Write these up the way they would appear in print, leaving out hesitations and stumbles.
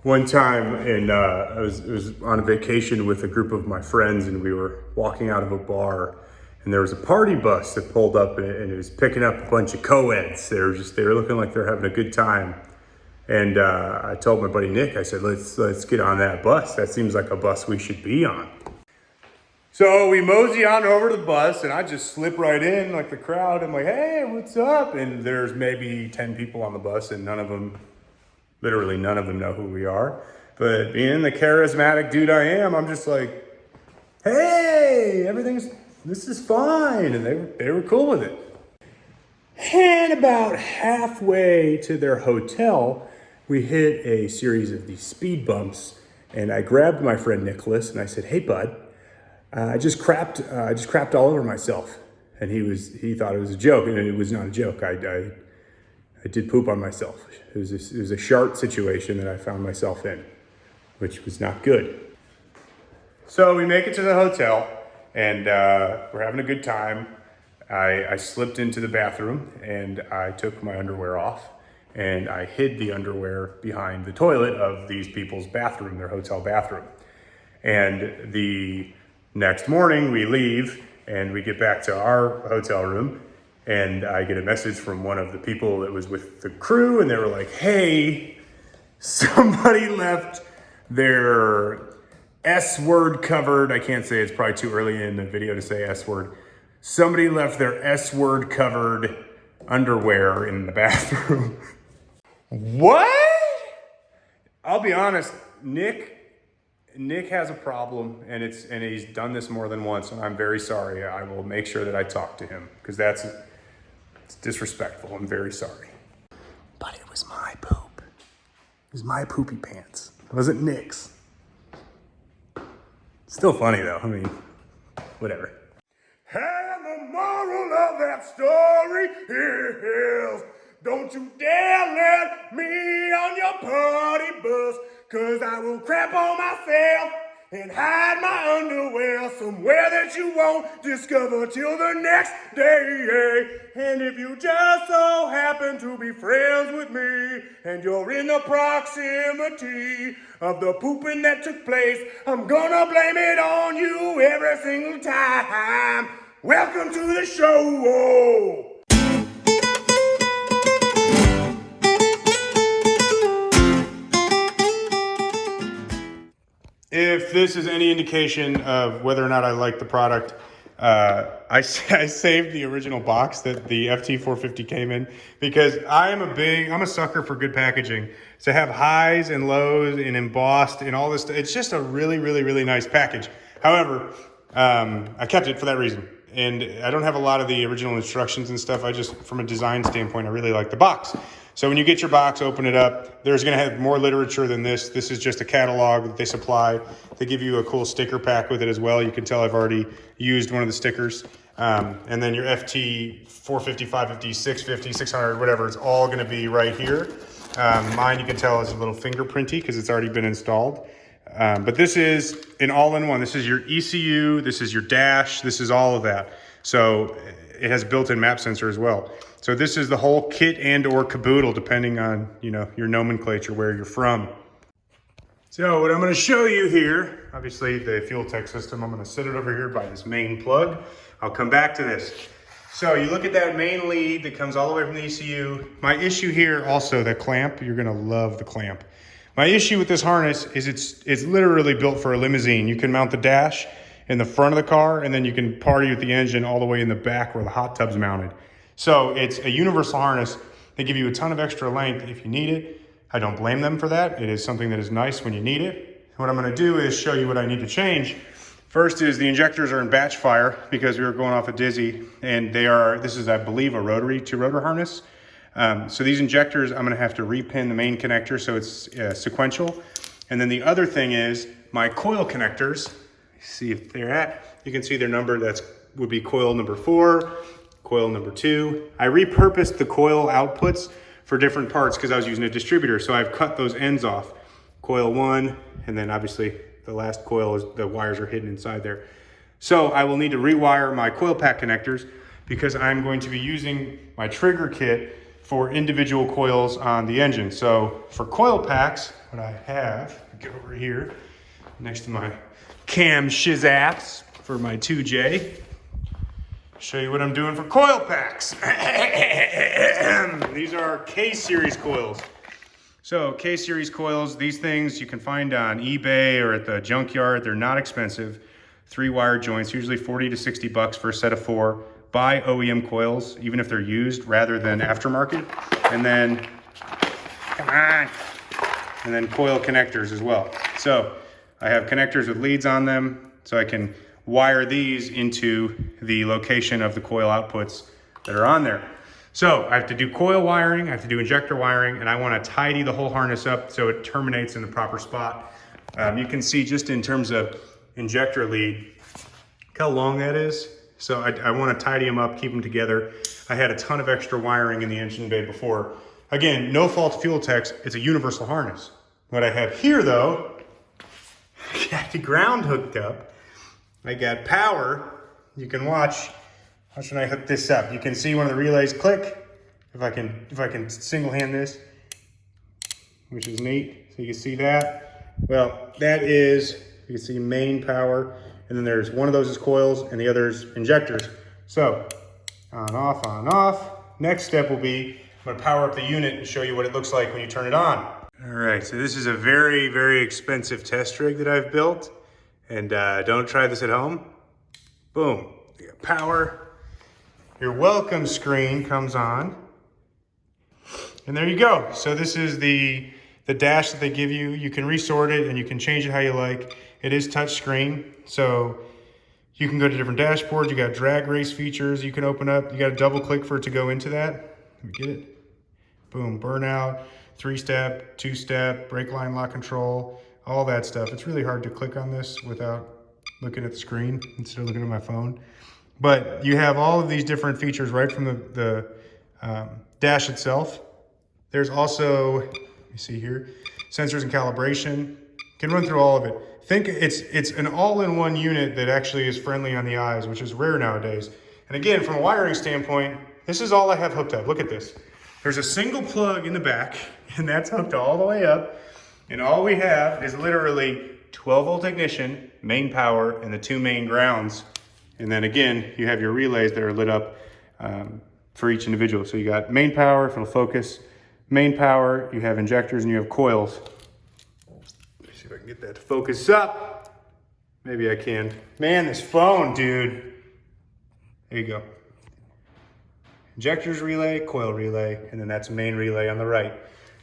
One time I was on a vacation with a group of my friends, and we were walking out of a bar, and there was a party bus that pulled up, and it was picking up a bunch of co-eds. They were looking like they're having a good time. And I told my buddy Nick, I said, let's get on that bus. That seems like a bus we should be on. So we mosey on over to the bus, and I just slip right in like the crowd. I'm like, hey, what's up? And there's maybe 10 people on the bus, and literally none of them know who we are. But being the charismatic dude I am, I'm just like, hey, this is fine. And they were cool with it. And about halfway to their hotel, we hit a series of these speed bumps. And I grabbed my friend Nicholas and I said, hey bud, I just crapped all over myself. And he thought it was a joke, and it was not a joke. I did poop on myself. It was a sharp situation that I found myself in, which was not good. So we make it to the hotel, and we're having a good time. I slipped into the bathroom, and I took my underwear off, and I hid the underwear behind the toilet of these people's bathroom, their hotel bathroom. And the next morning we leave, and we get back to our hotel room, and I get a message from one of the people that was with the crew, and they were like, hey, somebody left their S-word covered, I can't say, it's probably too early in the video to say S-word. Somebody left their S-word covered underwear in the bathroom. What? I'll be honest, Nick has a problem, and he's done this more than once, and I'm very sorry. I will make sure that I talk to him, because it's disrespectful. I'm very sorry. But it was my poop. It was my poopy pants. It wasn't Nick's. Still funny though. I mean, whatever. And the moral of that story is, don't you dare let me on your party bus, 'cause I will crap on myself and hide my underwear somewhere that you won't discover till the next day. And if you just so happen to be friends with me, and you're in the proximity of the pooping that took place, I'm gonna blame it on you every single time. Welcome to the show. If this is any indication of whether or not I like the product, I saved the original box that the FT450 came in, because I'm a sucker for good packaging. To have highs and lows and embossed and all this stuff, it's just a really, really, really nice package. However, I kept it for that reason. And I don't have a lot of the original instructions and stuff. From a design standpoint, I really like the box. So when you get your box, open it up, there's gonna have more literature than this. This is just a catalog that they supply. They give you a cool sticker pack with it as well. You can tell I've already used one of the stickers. And then your FT 450, 550, 650, 600, whatever, it's all gonna be right here. Mine, you can tell, is a little fingerprinty because it's already been installed. But this is an all-in-one. This is your ECU, this is your dash, this is all of that. So it has built-in map sensor as well. So this is the whole kit and or caboodle, depending on, your nomenclature, where you're from. So what I'm gonna show you here, obviously the FuelTech system, I'm gonna set it over here by this main plug. I'll come back to this. So you look at that main lead that comes all the way from the ECU. My issue here also, the clamp, you're gonna love the clamp. My issue with this harness is it's literally built for a limousine. You can mount the dash in the front of the car, and then you can party with the engine all the way in the back where the hot tub's mounted. So it's a universal harness. They give you a ton of extra length if you need it. I don't blame them for that. It is something that is nice when you need it. What I'm gonna do is show you what I need to change. First is the injectors are in batch fire because we were going off a Dizzy, and this is, I believe, a rotary to rotor harness. So these injectors, I'm gonna have to repin the main connector so it's sequential. And then the other thing is my coil connectors. See if they're at, you can see their number, would be coil number 4, coil number 2. I repurposed the coil outputs for different parts because I was using a distributor. So I've cut those ends off. Coil 1, and then obviously the last coil is, the wires are hidden inside there. So I will need to rewire my coil pack connectors because I'm going to be using my trigger kit for individual coils on the engine. So for coil packs, what I have, get over here next to my cam shizaps for my 2J. Show you what I'm doing for coil packs. These are K-series coils. So K-series coils, these things you can find on eBay or at the junkyard. They're not expensive. 3-wire joints, usually 40 to 60 bucks for a set of 4. Buy OEM coils, even if they're used, rather than aftermarket. And then, come on. And then coil connectors as well. So I have connectors with leads on them, so I can wire these into the location of the coil outputs that are on there. So I have to do coil wiring, I have to do injector wiring, and I want to tidy the whole harness up so it terminates in the proper spot. You can see just in terms of injector lead, look how long that is. So I want to tidy them up, keep them together. I had a ton of extra wiring in the engine bay before. Again, no fault to FuelTech, it's a universal harness. What I have here though, I got the ground hooked up. I got power. You can watch when I hook this up. You can see one of the relays click. If I can single hand this, which is neat. So you can see that. Well, that is, you can see main power, and then there's one of those is coils and the other is injectors. So on, off, on, off. Next step will be, I'm gonna power up the unit and show you what it looks like when you turn it on. All right, so this is a very, very expensive test rig that I've built. And don't try this at home. Boom, you got power. Your welcome screen comes on. And there you go. So this is the dash that they give you. You can resort it and you can change it how you like. It is touch screen. So you can go to different dashboards. You got drag race features you can open up. You got to double click for it to go into that. Let me get it. Boom, burnout, 3-step, 2-step, brake line lock control, all that stuff. It's really hard to click on this without looking at the screen instead of looking at my phone. But you have all of these different features right from the dash itself. There's also, let me see here, sensors and calibration. Can run through all of it. Think it's an all-in-one unit that actually is friendly on the eyes, which is rare nowadays. And again, from a wiring standpoint, this is all I have hooked up. Look at this. There's a single plug in the back, and that's hooked all the way up. And all we have is literally 12-volt ignition, main power, and the 2 main grounds. And then again, you have your relays that are lit up for each individual. So you got main power, if it'll focus, main power, you have injectors, and you have coils. Let's see if I can get that to focus up. Maybe I can. Man, this phone, dude. There you go. Injectors relay, coil relay, and then that's main relay on the right.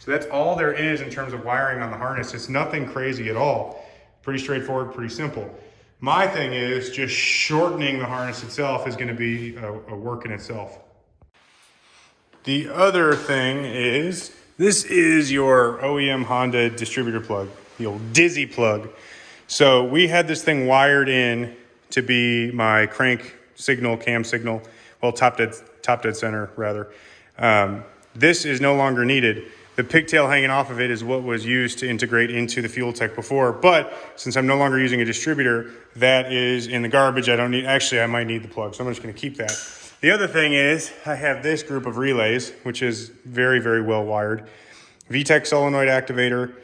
So that's all there is in terms of wiring on the harness. It's nothing crazy at all. Pretty straightforward, pretty simple. My thing is just shortening the harness itself is going to be a work in itself. The other thing is, this is your OEM Honda distributor plug, the old Dizzy plug. So we had this thing wired in to be my crank signal, cam signal, well, top dead center rather. This is no longer needed. The pigtail hanging off of it is what was used to integrate into the FuelTech before, but since I'm no longer using a distributor, that is in the garbage. I don't need, actually I might need the plug, so I'm just gonna keep that. The other thing is, I have this group of relays, which is very, very well wired. VTech solenoid activator,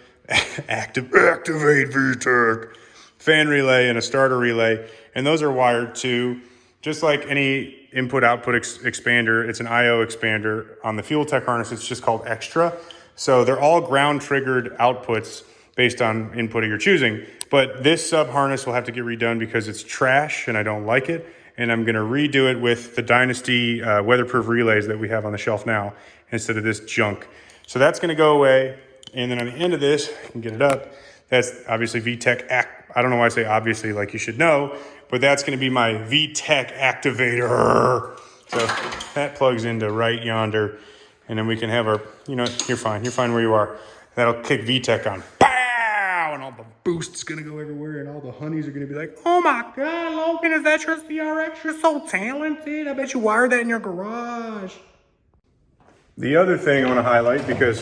activate VTech, fan relay, and a starter relay, and those are wired to, just like any input-output expander, it's an I/O expander. On the FuelTech harness, it's just called Extra. So they're all ground-triggered outputs based on input of your choosing. But this sub-harness will have to get redone because it's trash and I don't like it. And I'm gonna redo it with the Dynasty weatherproof relays that we have on the shelf now instead of this junk. So that's gonna go away. And then on the end of this, I can get it up. That's obviously VTech I don't know why I say obviously like you should know, but that's gonna be my VTech activator. So that plugs into right yonder. And then we can have our, you know, you're fine where you are. That'll kick VTech on. Pow! And all the boost's gonna go everywhere and all the honeys are gonna be like, oh my God, Logan, is that your CRX? You're so talented. I bet you wired that in your garage. The other thing I wanna highlight, because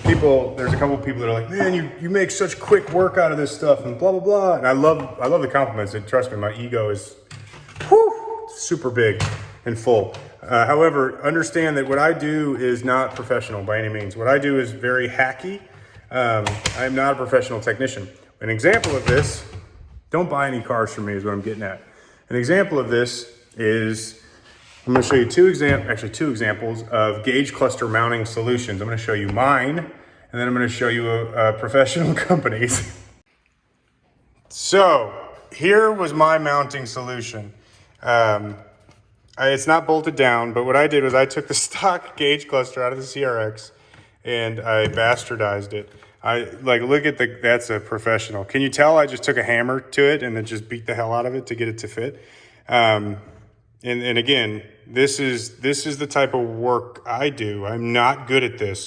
there's a couple of people that are like, man, you make such quick work out of this stuff and blah, blah, blah. And I love the compliments. And trust me, my ego is super big and full. However, understand that what I do is not professional by any means. What I do is very hacky. I'm not a professional technician. An example of this, don't buy any cars from me is what I'm getting at. An example of this is, I'm gonna show you two examples of gauge cluster mounting solutions. I'm gonna show you mine, and then I'm gonna show you a professional company's. So here was my mounting solution. It's not bolted down, but what I did was I took the stock gauge cluster out of the CRX and I bastardized it. Look at that's a professional. Can you tell I just took a hammer to it and then just beat the hell out of it to get it to fit? And again, this is the type of work I do. I'm not good at this.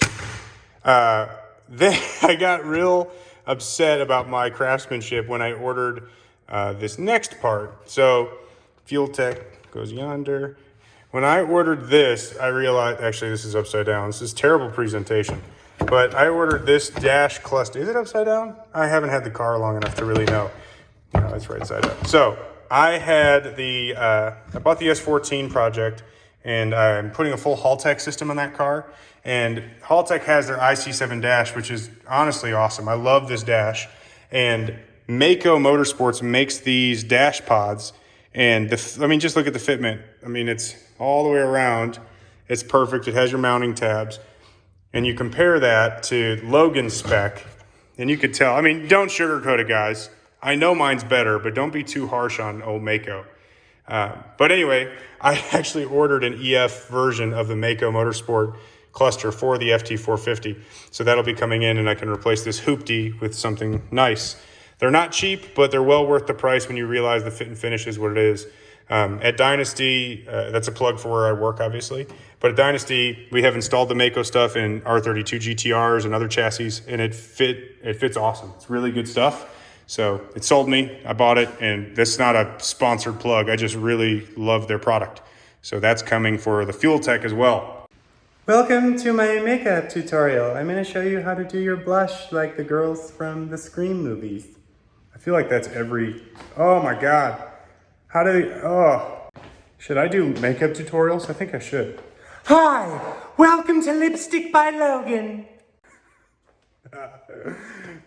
Then I got real upset about my craftsmanship when I ordered this next part. So FuelTech goes yonder. When I ordered this, I realized, actually this is upside down. This is terrible presentation. But I ordered this dash cluster. Is it upside down? I haven't had the car long enough to really know. No, it's right side up. So I had I bought the S14 project, and I'm putting a full FuelTech system on that car. And FuelTech has their IC7 dash, which is honestly awesome. I love this dash. And Mako Motorsports makes these dash pods. And just look at the fitment. I mean, it's all the way around. It's perfect. It has your mounting tabs. And you compare that to Logan's spec, and you could tell. I mean, don't sugarcoat it, guys. I know mine's better, but don't be too harsh on old Mako. But anyway, I actually ordered an EF version of the Mako Motorsport cluster for the FT450. So that'll be coming in, and I can replace this hoopty with something nice. They're not cheap, but they're well worth the price when you realize the fit and finish is what it is. At Dynasty, that's a plug for where I work, obviously. But at Dynasty, we have installed the Mako stuff in R32 GTRs and other chassis, and it fits awesome. It's really good stuff. So it sold me. I bought it, and that's not a sponsored plug. I just really love their product. So that's coming for the FuelTech as well. Welcome to my makeup tutorial. I'm going to show you how to do your blush like the girls from the Scream movies. I feel like that's oh my God. Should I do makeup tutorials? I think I should. Hi, welcome to Lipstick by Logan.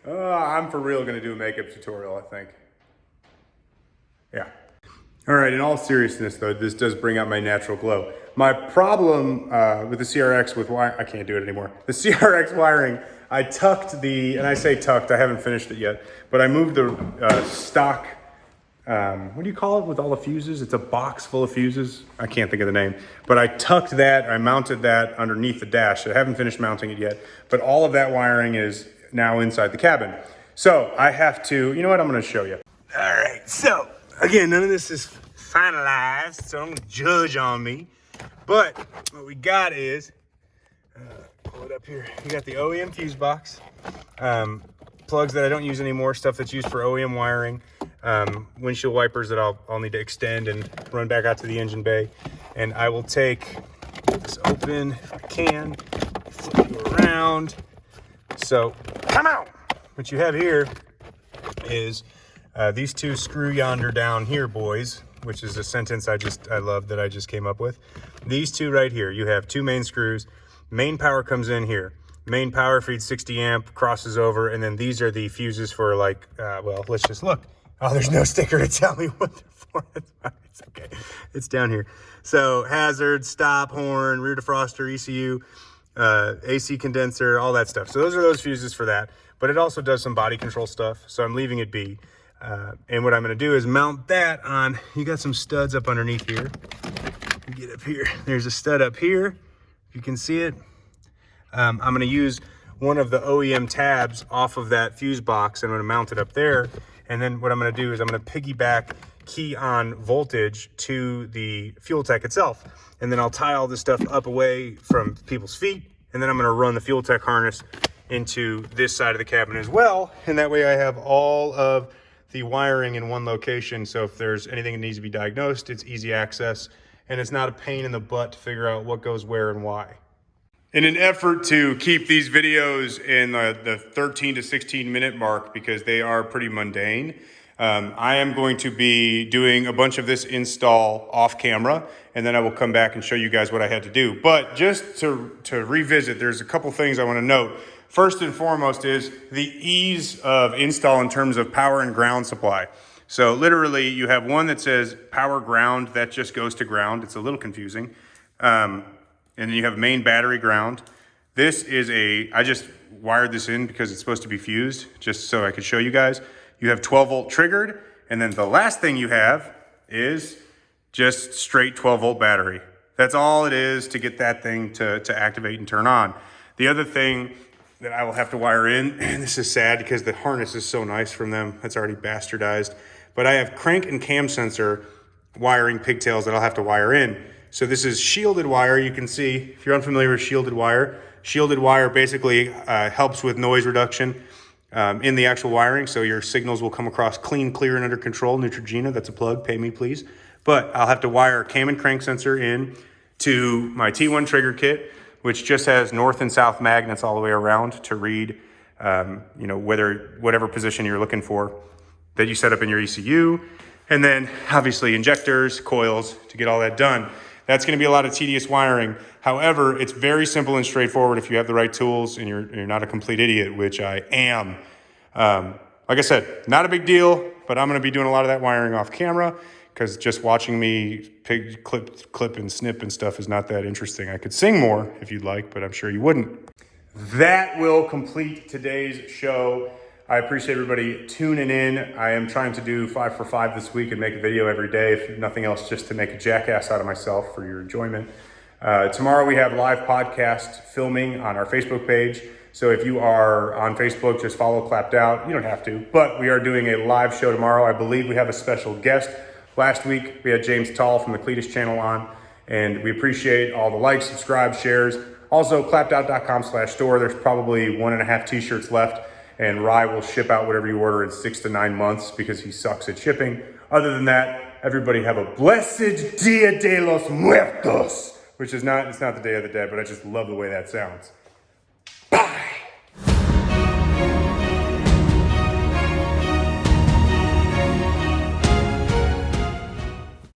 I'm for real gonna do a makeup tutorial, I think. Yeah. All right, in all seriousness though, this does bring out my natural glow. My problem with the CRX I can't do it anymore. The CRX wiring, I tucked and I say tucked, I haven't finished it yet, but I moved the stock, what do you call it with all the fuses? It's a box full of fuses. I can't think of the name, but I tucked that, I mounted that underneath the dash. I haven't finished mounting it yet, but all of that wiring is now inside the cabin. So I have to, you know what, I'm gonna show you. All right, so again, none of this is finalized, so don't judge on me. But what we got is, pull it up here. We got the OEM fuse box, plugs that I don't use anymore, stuff that's used for OEM wiring, windshield wipers that I'll need to extend and run back out to the engine bay. And I will take this open if I can, flip you around. So come out. What you have here is these two screw yonder down here, boys, which is a sentence I love that I just came up with. These two right here, you have two main screws. Main power comes in here. Main power feeds 60 amp, crosses over, and then these are the fuses for well, let's just look. Oh, there's no sticker to tell me what they're for. It's okay. It's down here. So hazard, stop, horn, rear defroster, ECU, AC condenser, all that stuff. So those are those fuses for that. But it also does some body control stuff, so I'm leaving it be. And what I'm going to do is mount that on. You got some studs up underneath here. Get up here. There's a stud up here. You can see it. I'm going to use one of the OEM tabs off of that fuse box. I'm going to mount it up there. And then what I'm going to do is I'm going to piggyback key on voltage to the FuelTech itself. And then I'll tie all this stuff up away from people's feet. And then I'm going to run the FuelTech harness into this side of the cabin as well. And that way I have all of the wiring in one location. So if there's anything that needs to be diagnosed, it's easy access. And it's not a pain in the butt to figure out what goes where and why. In an effort to keep these videos in the 13 to 16 minute mark, because they are pretty mundane, I am going to be doing a bunch of this install off camera, and then I will come back and show you guys what I had to do. But just to revisit, there's a couple things I want to note. First and foremost is the ease of install in terms of power and ground supply. So literally you have one that says power ground, that just goes to ground. It's a little confusing. And then you have main battery ground. This is I just wired this in because it's supposed to be fused, just so I could show you guys. You have 12 volt triggered, and then the last thing you have is just straight 12 volt battery. That's all it is to get that thing to activate and turn on. The other thing that I will have to wire in, and this is sad because the harness is so nice from them, it's already bastardized, but I have crank and cam sensor wiring pigtails that I'll have to wire in. So this is shielded wire. You can see, if you're unfamiliar with shielded wire basically helps with noise reduction in the actual wiring. So your signals will come across clean, clear, and under control. Neutrogena, that's a plug, pay me please. But I'll have to wire cam and crank sensor in to my T1 trigger kit, which just has north and south magnets all the way around to read, whatever position you're looking for that you set up in your ECU. And then obviously injectors, coils to get all that done. That's going to be a lot of tedious wiring. However, it's very simple and straightforward if you have the right tools and you're not a complete idiot, which I am. Like I said, not a big deal, but I'm going to be doing a lot of that wiring off camera because just watching me clip and snip and stuff is not that interesting. I could sing more if you'd like, but I'm sure you wouldn't. That will complete today's show. I appreciate everybody tuning in. I am trying to do 5 for 5 this week and make a video every day, if nothing else, just to make a jackass out of myself for your enjoyment. Tomorrow we have live podcast filming on our Facebook page. So if you are on Facebook, just follow Clapped Out. You don't have to, but we are doing a live show tomorrow. I believe we have a special guest. Last week we had James Tall from the Cletus channel on, and we appreciate all the likes, subscribe, shares. Also, clappedout.com/store. There's probably 1.5 t-shirts left. And Rye will ship out whatever you order in 6 to 9 months because he sucks at shipping. Other than that, everybody have a blessed Dia de los Muertos, which is it's not the Day of the Dead, but I just love the way that sounds.